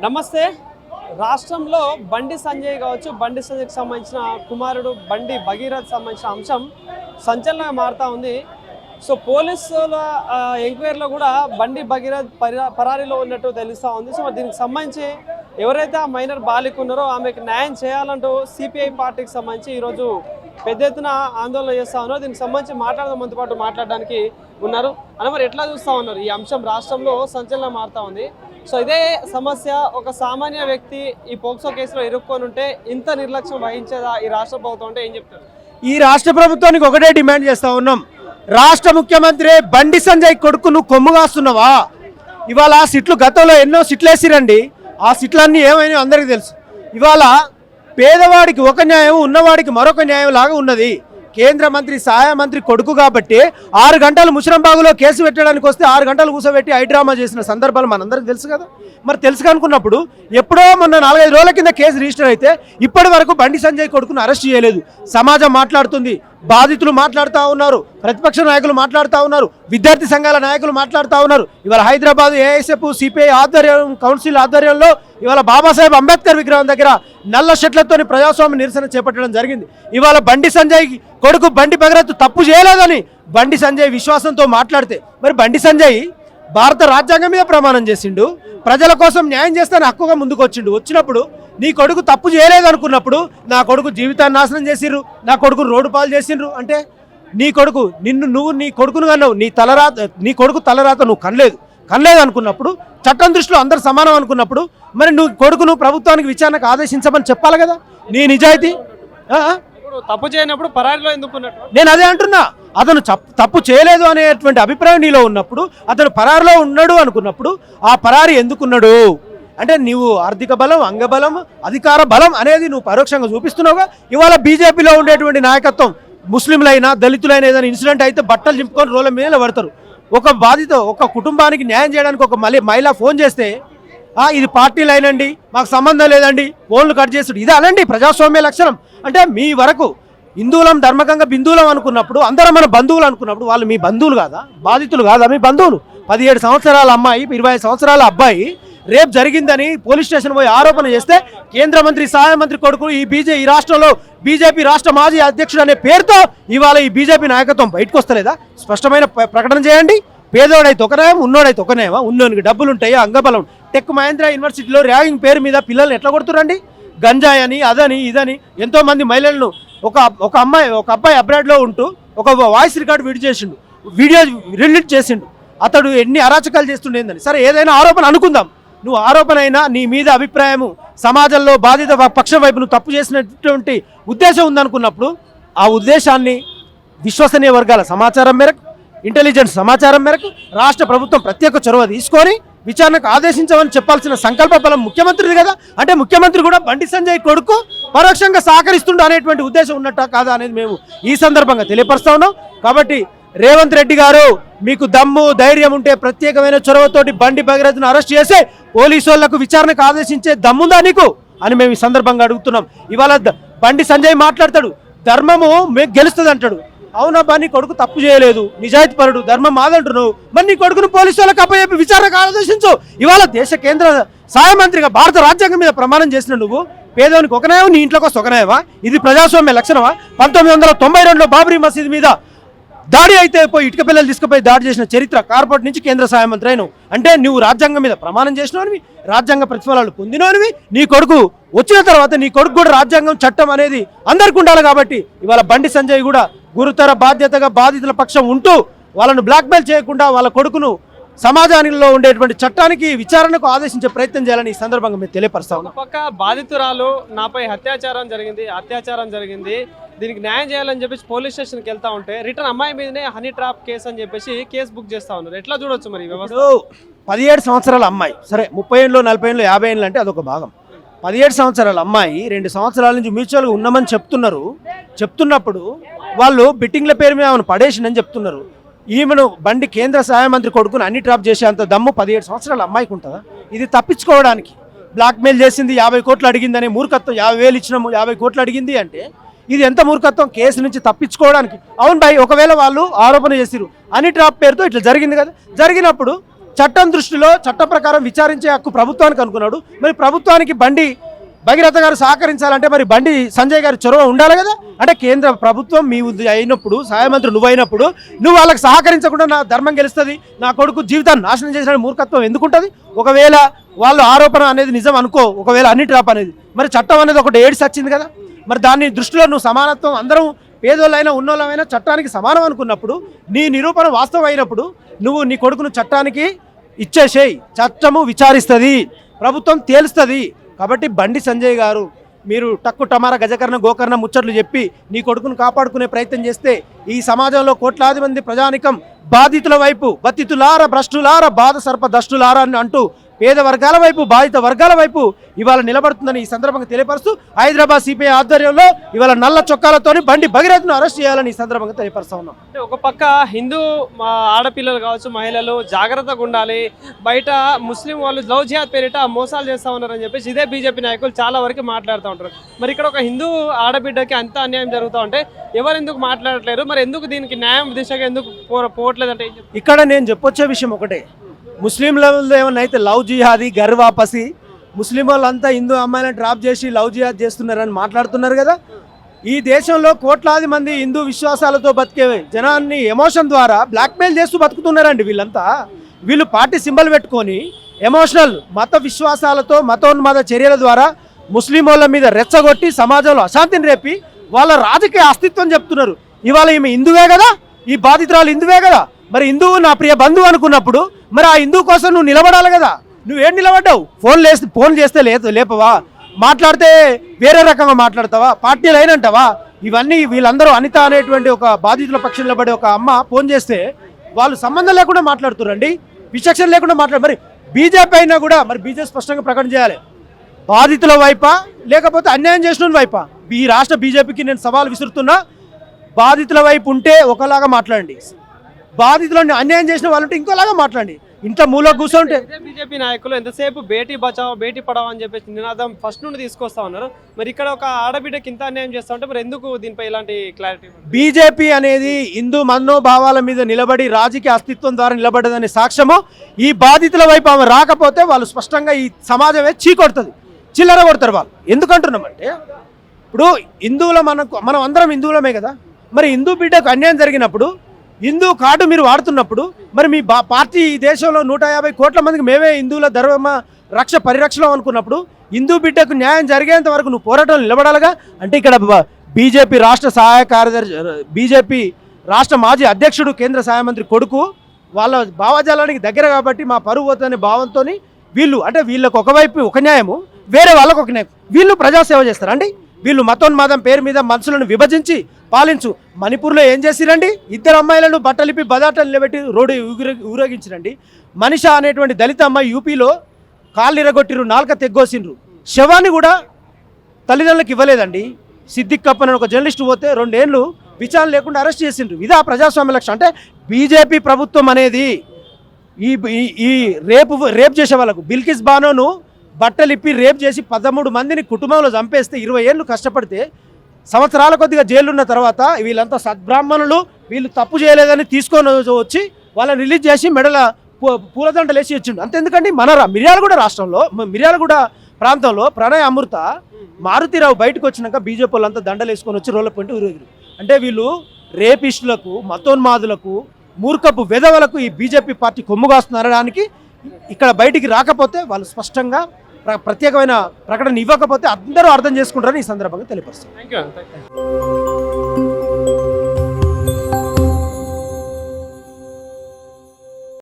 నమస్తే. రాష్ట్రంలో బండి సంజయ్ కావచ్చు, బండి సంజయ్కి సంబంధించిన కుమారుడు బండి భగీరథ్ సంబంధించిన అంశం సంచలనంగా మారుతూ ఉంది. సో పోలీసుల ఎంక్వైరీలో కూడా బండి భగీరథ్ పరారీలో ఉన్నట్టు తెలుస్తూ ఉంది. సో దీనికి సంబంధించి ఎవరైతే ఆ మైనర్ బాలిక ఉన్నారో ఆమెకు న్యాయం చేయాలంటూ సిపిఐ పార్టీకి సంబంధించి ఈరోజు పెద్ద ఎత్తున ఆందోళన చేస్తూ ఉన్నారు. దీనికి సంబంధించి మనతో పాటు మాట్లాడడానికి ఉన్నారు. అని మరి ఎట్లా చూస్తూ ఉన్నారు? ఈ అంశం రాష్ట్రంలో సంచలనం మారుతూ ఉంది. సో ఇదే సమస్య ఒక సామాన్య వ్యక్తి ఈ పోక్సో కేసులో ఇరుక్కొని ఉంటే ఇంత నిర్లక్ష్యం వహించేదా ఈ రాష్ట్ర ప్రభుత్వం అంటే ఏం చెప్తారు? ఈ రాష్ట్ర ప్రభుత్వానికి ఒకటే డిమాండ్ చేస్తూ ఉన్నాం. రాష్ట్ర ముఖ్యమంత్రి బండి సంజయ్ కొడుకు నువ్వు కొమ్ము కాస్తున్నావా? ఇవాళ సిట్లు గతంలో ఎన్నో సిట్లు వేసిరండి. ఆ సిట్లన్నీ ఏమైనా అందరికీ తెలుసు. ఇవాళ పేదవాడికి ఒక న్యాయం, ఉన్నవాడికి మరొక న్యాయం లాగా ఉన్నది. కేంద్ర మంత్రి సహాయ మంత్రి కొడుకు కాబట్టి 6 గంటలు ముషరంబాగులో కేసు పెట్టడానికి వస్తే 6 గంటలు కూర్చోబెట్టి హైడ్రామా చేసిన సందర్భాలు మనందరికీ తెలుసు కదా. మరి తెలుసు అనుకున్నప్పుడు ఎప్పుడో మొన్న 4-5 రోజుల కింద కేసు రిజిస్టర్ అయితే ఇప్పటి వరకు బండి సంజయ్ కొడుకును అరెస్ట్ చేయలేదు. సమాజం మాట్లాడుతుంది, బాధితులు మాట్లాడుతూ ఉన్నారు, ప్రతిపక్ష నాయకులు మాట్లాడుతూ ఉన్నారు, విద్యార్థి సంఘాల నాయకులు మాట్లాడుతూ ఉన్నారు. ఇవాళ హైదరాబాద్ ఏఐఎస్ఎఫ్ సిపిఐ ఆధ్వర్యం కౌన్సిల్ ఆధ్వర్యంలో ఇవాళ బాబాసాహెబ్ అంబేద్కర్ విగ్రహం దగ్గర నల్ల షెట్లతో ప్రజాస్వామ్య నిరసన చేపట్టడం జరిగింది. ఇవాళ బండి సంజయ్ కొడుకు బండి భగీరథ్ తప్పు చేయలేదని బండి సంజయ్ విశ్వాసంతో మాట్లాడితే, మరి బండి సంజయ్ భారత రాజ్యాంగం మీద ప్రమాణం చేసిండు, ప్రజల కోసం న్యాయం చేస్తాను హక్కుగా ముందుకు వచ్చినప్పుడు నీ కొడుకు తప్పు చేయలేదు అనుకున్నప్పుడు నా కొడుకు జీవితాన్ని నాశనం చేసిర్రు, నా కొడుకు రోడ్డు పాలు చేసిండ్రు అంటే నీ కొడుకు నువ్వు నీ కొడుకును కన్నావు, నీ కొడుకు తలరాత నువ్వు కనలేదు అనుకున్నప్పుడు, చట్టం దృష్టిలో అందరు సమానం అనుకున్నప్పుడు మరి నువ్వు కొడుకును ప్రభుత్వానికి విచారణకు ఆదేశించమని చెప్పాలి కదా. నీ నిజాయితీ తప్పు చేయనప్పుడు పరారీలో ఎందుకున్నట్టు నేను అదే అంటున్నా. అతను తప్పు చేయలేదు అనేటువంటి అభిప్రాయం నీలో ఉన్నప్పుడు, అతను పరారిలో ఉన్నాడు అనుకున్నప్పుడు ఆ పరారి ఎందుకున్నాడు అంటే నీవు ఆర్థిక బలం, అంగబలం, అధికార బలం అనేది నువ్వు పరోక్షంగా చూపిస్తున్నావుగా. ఇవాళ బీజేపీలో ఉండేటువంటి నాయకత్వం ముస్లింలైనా దళితులైనా ఏదైనా ఇన్సిడెంట్ అయితే బట్టలు చింపుకొని రోడ్ల మీద పడతారు. ఒక కుటుంబానికి న్యాయం చేయడానికి ఒక మహిళ ఫోన్ చేస్తే ఇది పార్టీలు అయినండి, మాకు సంబంధం లేదండి, ఫోన్లు కట్ చేస్తుడు. ఇది అనండి ప్రజాస్వామ్య లక్షణం. అంటే మీ వరకు హిందువులం ధర్మకంగా బిందువులం అనుకున్నప్పుడు, అందరం మన బంధువులు అనుకున్నప్పుడు వాళ్ళు మీ బంధువులు కాదా? బాధితులు కాదా మీ బంధువులు? 17 సంవత్సరాల అమ్మాయి, 25 సంవత్సరాల అబ్బాయి రేపు జరిగిందని పోలీస్ స్టేషన్ పోయి ఆరోపణ చేస్తే కేంద్ర మంత్రి సహాయ మంత్రి కొడుకు ఈ రాష్ట్రంలో బీజేపీ రాష్ట్ర మాజీ అధ్యక్షుడు అనే పేరుతో ఇవాళ ఈ బీజేపీ నాయకత్వం బయటకు వస్తలేదా? స్పష్టమైన ప్రకటన చేయండి. పేదోడైతే ఒక న్యాయం, ఉన్నోడైతే ఒక న్యాయమా? ఉన్నోనికి డబ్బులు ఉంటాయి, అంగబలం. టెక్ మహేంద్ర యూనివర్సిటీలో ర్యాగింగ్ పేరు మీద పిల్లల్ని ఎట్లా కొడుతురండి? గంజాయి అని, అదని ఇదని ఎంతోమంది మహిళలను ఒక అబ్బాయి అబ్రాడ్లో ఉంటూ ఒక వాయిస్ రికార్డు వీడియో రిలీజ్ చేసిండు. అతడు ఎన్ని అరాచకాలు చేస్తుండేందని. సరే ఏదైనా ఆరోపణ అనుకుందాం, నువ్వు ఆరోపణ అయినా నీ మీద అభిప్రాయము సమాజంలో బాధిత పక్షం వైపు నువ్వు తప్పు చేసినటువంటి ఉద్దేశం ఉందనుకున్నప్పుడు ఆ ఉద్దేశాన్ని విశ్వసనీయ వర్గాల సమాచారం మేరకు, ఇంటెలిజెన్స్ సమాచారం మేరకు రాష్ట్ర ప్రభుత్వం ప్రత్యేక చొరవ తీసుకొని విచారణకు ఆదేశించమని చెప్పాల్సిన సంకల్ప బలం ముఖ్యమంత్రిది కదా. అంటే ముఖ్యమంత్రి కూడా బండి సంజయ్ కొడుకు పరోక్షంగా సహకరిస్తుండ అనేటువంటి ఉద్దేశం ఉన్నట్ట కాదా అనేది మేము ఈ సందర్భంగా తెలియపరుస్తా ఉన్నాం. కాబట్టి రేవంత్ రెడ్డి గారు మీకు దమ్ము ధైర్యం ఉంటే ప్రత్యేకమైన చొరవతోటి బండి భగీరథ్ను అరెస్ట్ చేసి పోలీసు వాళ్లకు విచారణకు ఆదేశించే దమ్ముందా నీకు అని మేము ఈ సందర్భంగా అడుగుతున్నాం. ఇవాళ బండి సంజయ్ మాట్లాడతాడు, ధర్మము గెలుస్తుంది అంటాడు. అవునా బా, నీ కొడుకు తప్పు చేయలేదు, నిజాయితీ పరుడు, ధర్మం మాదంటున్నావు, మరి నీ కొడుకును పోలీసు వాళ్ళకి అప్పచెప్పి విచారణకు ఆదేశించు. ఇవాళ దేశ కేంద్ర సహాయ మంత్రిగా భారత రాజ్యాంగం మీద ప్రమాణం చేసిన నువ్వు పేదోనికి ఒక న్యాయం, నీ ఇంట్లోకి వస్తే ఒక న్యాయమా? ఇది ప్రజాస్వామ్య లక్షణమా? 1992లో బాబ్రీ మసీద్ మీద దాడి అయితే పోయి ఇటుక పిల్లలు తీసుకుపోయి దాడి చేసిన చరిత్ర కార్పొరేట్ నుంచి కేంద్ర సహాయ మంత్రి అయినవు. అంటే నువ్వు రాజ్యాంగం మీద ప్రమాణం చేసినవి, రాజ్యాంగ ప్రతిఫలాలు పొందినవి. నీ కొడుకు వచ్చిన తర్వాత నీ కొడుకు కూడా రాజ్యాంగం చట్టం అనేది అందరికి ఉండాలి. కాబట్టి ఇవాళ బండి సంజయ్ కూడా గురుతర బాధ్యతగా బాధితుల పక్షం ఉంటూ వాళ్ళను బ్లాక్మెయిల్ చేయకుండా వాళ్ళ కొడుకును సమాజంలో ఉండేటువంటి చట్టానికి విచారణకు ఆదేశించే ప్రయత్నం చేయాలని ఈ సందర్భంగా మేము తెలియపరుస్తా ఉన్నాం. పక్క బాధితురాలు నాపై అత్యాచారం జరిగింది, దీనికి న్యాయం చేయాలని చెప్పేసి పోలీస్ స్టేషన్కి వెళ్తా ఉంటే రిటర్న్ అమ్మాయి మీదనే హనీ ట్రాప్ కేసు అని చెప్పేసి కేసు బుక్ చేస్తా ఉన్నారు. ఎట్లా చూడొచ్చు మరి వ్యవస్థ? 17 సంవత్సరాల అమ్మాయి, సరే 30 ఏళ్ళు 40 ఏళ్ళు 50 ఏళ్ళు అంటే అదొక భాగం. 17 సంవత్సరాల అమ్మాయి 2 సంవత్సరాల నుంచి మ్యూచువల్గా ఉన్నామని చెప్తున్నప్పుడు వాళ్ళు బెట్టింగ్ల పేరు మీద ఆమెను పడేసిందని చెప్తున్నారు. ఈమెను బండి కేంద్ర సహాయ మంత్రి కొడుకుని అన్ని ట్రాప్ చేసేంత దమ్ము 17 సంవత్సరాల అమ్మాయికి ఉంటుందా? ఇది తప్పించుకోవడానికి బ్లాక్మెయిల్ చేసింది, 50 కోట్లు అడిగిందనే మూర్ఖత్వం. 50,000 ఇచ్చినాము, 50 కోట్లు అడిగింది అంటే ఇది ఎంత మూర్ఖత్వం? కేసు నుంచి తప్పించుకోవడానికి. అవును భాయ్, ఒకవేళ వాళ్ళు ఆరోపణ చేసిరు అన్ని ట్రాప్ పేరుతో ఇట్లా జరిగింది కదా, జరిగినప్పుడు చట్టం దృష్టిలో చట్టం ప్రకారం విచారించే హక్కు ప్రభుత్వానికి అనుకున్నాడు. మరి ప్రభుత్వానికి బండి భగీరథ గారు సహకరించాలంటే మరి బండి సంజయ్ గారి చొరవ ఉండాలి కదా. అంటే కేంద్ర ప్రభుత్వం మీ అయినప్పుడు సహాయ మంత్రి నువ్వు అయినప్పుడు నువ్వు వాళ్ళకి సహకరించకుండా నా ధర్మం గెలుస్తుంది, నా కొడుకు జీవితాన్ని నాశనం చేసిన మూర్ఖత్వం ఎందుకుంటుంది? ఒకవేళ వాళ్ళు ఆరోపణ అనేది నిజం అనుకో, ఒకవేళ అన్ని ట్రాప్ అనేది, మరి చట్టం అనేది ఒకటి ఏడ్స్ వచ్చింది కదా. మరి దాన్ని దృష్టిలో నువ్వు సమానత్వం, అందరం పేదోళ్ళైనా ఉన్నోళ్ళమైనా చట్టానికి సమానం అనుకున్నప్పుడు, నీ నిరూపణ వాస్తవం అయినప్పుడు నువ్వు నీ కొడుకును చట్టానికి ఇచ్చేసేయి. చట్టము విచారిస్తుంది, ప్రభుత్వం తేలుస్తుంది. కాబట్టి బండి సంజయ్ గారు మీరు టక్కు టమారా గజకర్ణ గోకర్ణ ముచ్చట్లు చెప్పి నీ కొడుకును కాపాడుకునే ప్రయత్నం చేస్తే ఈ సమాజంలో కోట్లాది మంది ప్రజానికం బాధితుల వైపు, బతితులార భ్రష్టులార బాధ సర్ప దష్టులారా అని అంటూ పేద వర్గాల వైపు, బాధిత వర్గాల వైపు ఇవాళ నిలబడుతుందని ఈ సందర్భంగా తెలియపరుస్తూ హైదరాబాద్ సిపిఐ ఆధ్వర్యంలో ఇవాళ నల్ల చొక్కాలతోని బండి భగీరథను అరెస్ట్ చేయాలని ఈ సందర్భంగా తెలియపరుస్తా ఉన్నాం. అంటే ఒక పక్క హిందూ ఆడపిల్లలు కావచ్చు, మహిళలు జాగ్రత్తగా ఉండాలి, బయట ముస్లిం వాళ్ళు లవ్ జిహాద్ పేరిట మోసాలు చేస్తా ఉన్నారని చెప్పేసి ఇదే బీజేపీ నాయకులు చాలా వరకు మాట్లాడుతూ ఉంటారు. మరి ఇక్కడ ఒక హిందూ ఆడబిడ్డకి అంత అన్యాయం జరుగుతూ ఉంటే ఎవరు ఎందుకు మాట్లాడట్లేరు? మరి ఎందుకు దీనికి న్యాయం దిశగా ఎందుకు పోవట్లేదంటే ఇక్కడ నేను చెప్పొచ్చే విషయం ఒకటే, ముస్లిం లెవెల్లో ఏమన్నా అయితే లవ్ జిహాదీ గర్వాపసి ముస్లిం వాళ్ళంతా హిందూ అమ్మాయిలను డ్రాప్ చేసి లవ్ జిహాద్ చేస్తున్నారని మాట్లాడుతున్నారు కదా. ఈ దేశంలో కోట్లాది మంది హిందూ విశ్వాసాలతో బతికే జనాన్ని ఎమోషన్ ద్వారా బ్లాక్మెయిల్ చేస్తూ బతుకుతున్నారండి వీళ్ళంతా. వీళ్ళు పార్టీ సింబల్ పెట్టుకొని ఎమోషనల్ మత విశ్వాసాలతో మతోన్మాద చర్యల ద్వారా ముస్లిం వాళ్ళ మీద రెచ్చగొట్టి సమాజంలో అశాంతిని రేపి వాళ్ళ రాజకీయ అస్తిత్వం చెప్తున్నారు. ఇవాళ ఈమె హిందువే కదా, ఈ బాధితురాలు హిందువే కదా, మరి హిందువు నా ప్రియ బంధువు అనుకున్నప్పుడు మరి ఆ హిందూ కోసం నువ్వు నిలబడాలి కదా. నువ్వేం నిలబడ్డావు? ఫోన్ చేస్తే లేపవా, మాట్లాడితే వేరే రకంగా మాట్లాడతావా, పార్టీ లైన్ అంటావా? ఇవన్నీ వీళ్ళందరూ అనిత అనేటువంటి ఒక బాధితుల పక్షం నిలబడే ఒక అమ్మ ఫోన్ చేస్తే వాళ్ళు సంబంధం లేకుండా మాట్లాడుతురండి, విచక్షణ లేకుండా మరి బీజేపీ అయినా కూడా మరి బీజేపీ స్పష్టంగా ప్రకటన చేయాలి, బాధితుల వైపా లేకపోతే అన్యాయం చేసిన వైపా. ఈ రాష్ట్ర బీజేపీకి నేను సవాల్ విసురుతున్నా, బాధితుల వైపు ఉంటే ఒకలాగా మాట్లాడండి, బాధితులను అన్యాయం చేసిన వాళ్ళంటే ఇంకోలాగా మాట్లాడండి. ఇంట్లో మూల కూర్చోంటే బీజేపీ నాయకులు ఎంతసేపు బేటీ బచావ్ బేటీ పడావ్ అని చెప్పేసి నినాదం ఫస్ట్ నుండి తీసుకొస్తా ఉన్నారు. మరి ఇక్కడ ఒక ఆడబిడ్డకి ఇంత అన్యాయం చేస్తా ఉంటే మరి ఎందుకు దీనిపై ఇలాంటి క్లారిటీ? బీజేపీ అనేది హిందూ మనోభావాల మీద నిలబడి రాజకీయ అస్తిత్వం ద్వారా నిలబడ్డదని సాక్ష్యము. ఈ బాధితుల వైపు ఆమె రాకపోతే వాళ్ళు స్పష్టంగా ఈ సమాజమే చీకొడుతుంది, చిల్లర కొడతారు వాళ్ళు. ఎందుకంటున్నామంటే ఇప్పుడు హిందువుల మనం అందరం హిందువులమే కదా. మరి హిందూ బిడ్డకు అన్యాయం జరిగినప్పుడు, హిందూ కార్డు మీరు వాడుతున్నప్పుడు, మరి మీ పార్టీ ఈ దేశంలో 150 కోట్ల మందికి మేమే హిందువుల ధర్మ పరిరక్షణ అనుకున్నప్పుడు హిందూ బిడ్డకు న్యాయం జరిగేంత వరకు నువ్వు పోరాటం నిలబడాలిగా. అంటే ఇక్కడ బీజేపీ రాష్ట్ర సహాయ కార్యదర్శి, బీజేపీ రాష్ట్ర మాజీ అధ్యక్షుడు, కేంద్ర సహాయ మంత్రి కొడుకు వాళ్ళ భావజాలానికి దగ్గర కాబట్టి మా పరువు పోతుందనే భావంతో వీళ్ళు, అంటే వీళ్ళకు ఒకవైపు ఒక న్యాయము, వేరే వాళ్ళకు ఒక న్యాయం. వీళ్ళు ప్రజాసేవ చేస్తారండి. వీళ్ళు మతోన్మాదం పేరు మీద మనుషులను విభజించి పాలించు. మణిపూర్లో ఏం చేసిరండి? 2 అమ్మాయిలను బట్టలిపి బదాటలు నిలబెట్టి రోడ్డు ఊరేగించిరండి. మనిష అనేటువంటి దళిత అమ్మాయి యూపీలో కాళ్ళు ఇరగొట్టిరు, నాలుక తెగ్గోసిండ్రు, శవాన్ని కూడా తల్లిదండ్రులకు ఇవ్వలేదండి. సిద్దిక్ కప్పన్ ఒక జర్నలిస్ట్ పోతే 2 ఏళ్ళు విచారణ లేకుండా అరెస్ట్ చేసిండ్రు. ఇదా ప్రజాస్వామ్య లక్ష్యం? అంటే బీజేపీ ప్రభుత్వం అనేది ఈ రేప్ చేసే వాళ్ళకు, బిల్కిస్ బానోను బట్టలిప్పి రేప్ చేసి 13 మందిని కుటుంబంలో చంపేస్తే 20 ఏళ్ళు కష్టపడితే సంవత్సరాల కొద్దిగా జైలున్న తర్వాత వీళ్ళంతా సద్బ్రాహ్మణులు, వీళ్ళు తప్పు చేయలేదని తీసుకొని వచ్చి వాళ్ళని రిలీజ్ చేసి మెడల పూలదండలు వేసి వచ్చిండు. అంతెందుకండి, మన మిర్యాలగూడ రాష్ట్రంలో, మిర్యాలగూడ ప్రాంతంలో ప్రణయ్ అమృత మారుతిరావు బయటకు వచ్చినాక బీజేపీ వాళ్ళంతా దండలు వేసుకొని వచ్చి రోడ్ల పంటి ఊరేగిరు. అంటే వీళ్ళు రేపిస్టులకు, మతోన్మాదులకు, మూర్ఖపు వెధవలకు ఈ బీజేపీ పార్టీ కొమ్ముగాస్తున్నారడానికి ఇక్కడ బయటికి రాకపోతే వాళ్ళు స్పష్టంగా ప్రత్యేకమైన ప్రకటన ఇవ్వకపోతే అందరూ అర్థం చేసుకుంటారని ఈ సందర్భంగా తెలియపరుస్తారు. Thank you.